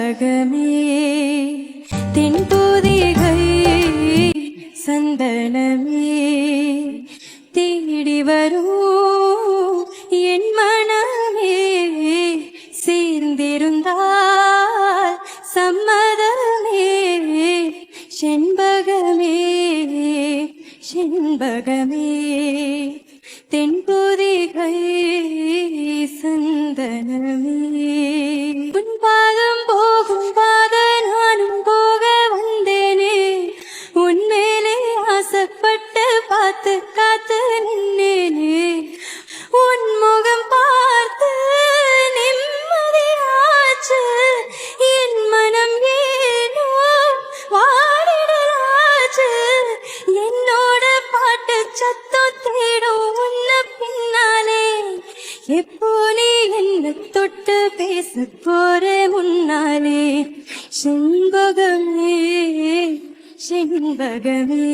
செண்பகமே தென்பொதிகை சந்தனமே தேடி வரும் என் மனமே சேர்ந்திருந்தால் சம்மதமே செண்பகமே செண்பகமே தென்பொதிகை சந்தனமே உன் பாதம் போகும் பாத நானும் போக வந்தேனே உன் மேலே ஆசைப்பட்டு பார்த்து காத்து நின்னேனே உன் முகம் பார்த்து நிம்மதியாச்சு என் மனம் ஏனோ வாடிடாச்சு என்னோட பாட்டு சத்தம் தேடும் உன்ன பின்னாலே எப்போ நீ என்ன தொட்டு பேச போற முன்னாலே செண்பகமே செண்பகமே